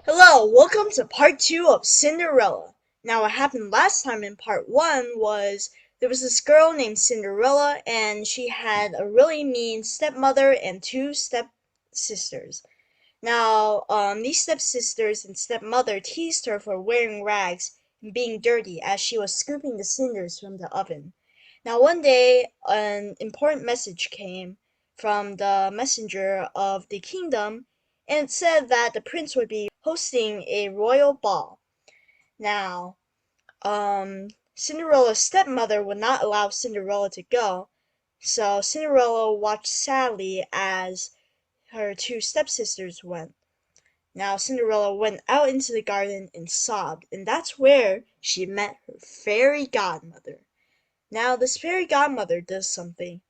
Hello, welcome to part 2 of Cinderella. Now what happened last time in part 1 was there was this girl named Cinderella and she had a really mean stepmother and two stepsisters. Now, these stepsisters and stepmother teased her for wearing rags and being dirty as she was scooping the cinders from the oven. Now one day an important message came from the messenger of the kingdom and it said that the prince would be hosting a royal ball. Now, Cinderella's stepmother would not allow Cinderella to go, so Cinderella watched sadly as her two stepsisters went. Now Cinderella went out into the garden and sobbed, and that's where she met her fairy godmother. Now this fairy godmother does something,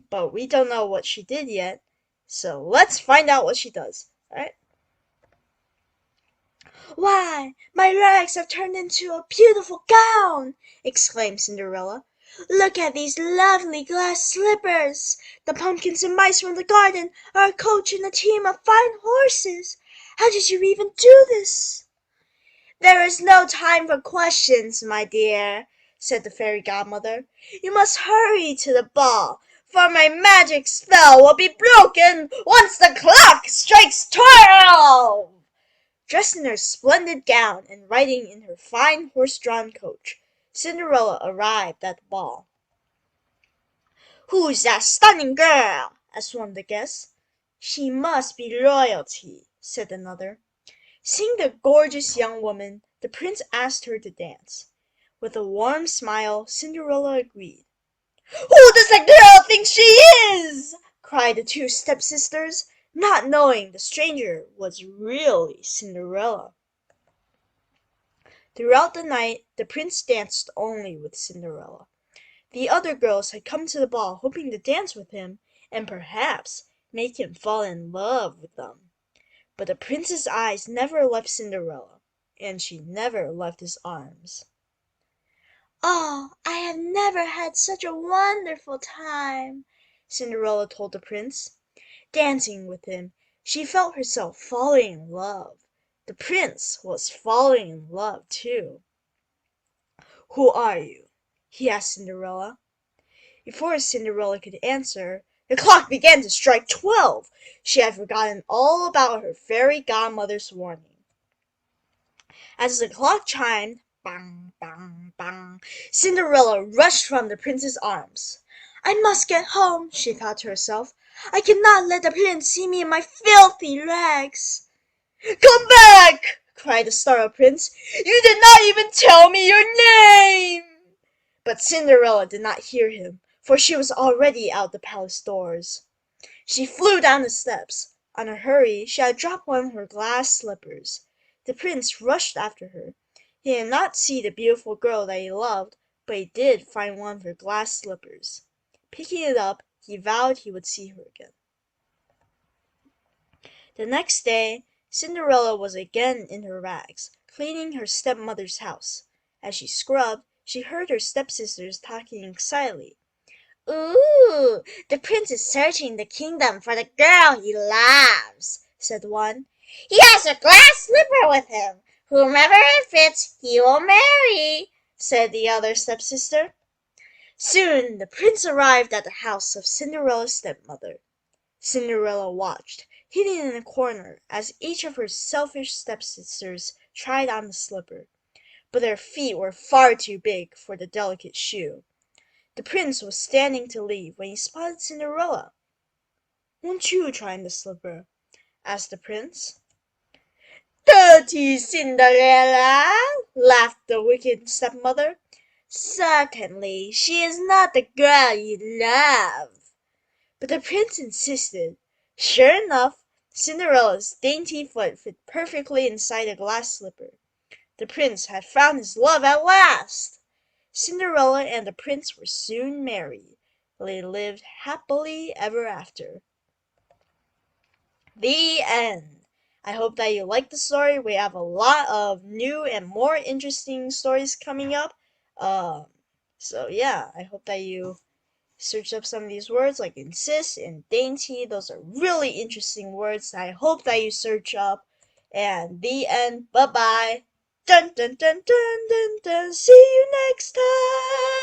but we don't know what she did yet, so let's find out what she does. Alright? "Why, my rags have turned into a beautiful gown!" exclaimed Cinderella. "Look at these lovely glass slippers! The pumpkins and mice from the garden are a coach and a team of fine horses! How did you even do this?" "There is no time for questions, my dear," said the fairy godmother. "You must hurry to the ball, for my magic spell will be broken once the clock strikes 12." Dressed in her splendid gown and riding in her fine horse-drawn coach, Cinderella arrived at the ball. "Who's that stunning girl?" asked one of the guests. "She must be royalty," said another. Seeing the gorgeous young woman, the prince asked her to dance. With a warm smile, Cinderella agreed. "Who does the girl think she is?" cried the two stepsisters, not knowing the stranger was really Cinderella. Throughout the night, the prince danced only with Cinderella. The other girls had come to the ball hoping to dance with him and perhaps make him fall in love with them. But the prince's eyes never left Cinderella, and she never left his arms. "Oh, I have never had such a wonderful time," Cinderella told the prince. Dancing with him, she felt herself falling in love. The prince was falling in love too. "Who are you?" he asked Cinderella. Before Cinderella could answer, the clock began to strike 12. She had forgotten all about her fairy godmother's warning. As the clock chimed, bang, bang, bang, Cinderella rushed from the prince's arms. "I must get home," she thought to herself. "I cannot let the prince see me in my filthy rags." "Come back!" cried the startled prince. "You did not even tell me your name!" But Cinderella did not hear him, for she was already out the palace doors. She flew down the steps. On her hurry, she had dropped one of her glass slippers. The prince rushed after her. He did not see the beautiful girl that he loved, but he did find one of her glass slippers. Picking it up, he vowed he would see her again. The next day, Cinderella was again in her rags, cleaning her stepmother's house. As she scrubbed, she heard her stepsisters talking excitedly. "Ooh, the prince is searching the kingdom for the girl he loves," said one. "He has a glass slipper with him. Whomever it fits, he will marry," said the other stepsister. Soon the prince arrived at the house of Cinderella's stepmother. Cinderella watched, hidden in a corner, as each of her selfish stepsisters tried on the slipper, but their feet were far too big for the delicate shoe. The prince was standing to leave when he spotted Cinderella. "Won't you try on the slipper?" asked the prince. "Dirty Cinderella!" laughed the wicked stepmother. "Certainly she is not the girl you love." But the prince insisted. Sure enough, Cinderella's dainty foot fit perfectly inside a glass slipper. The prince had found his love at last. Cinderella and the prince were soon married. They lived happily ever after. The end. I hope that you liked the story. We have a lot of new and more interesting stories coming up. So yeah, I hope that you search up some of these words like insist and dainty. Those are really interesting words that I hope that you search up And the end. Bye bye. Dun dun dun dun dun dun. See you next time.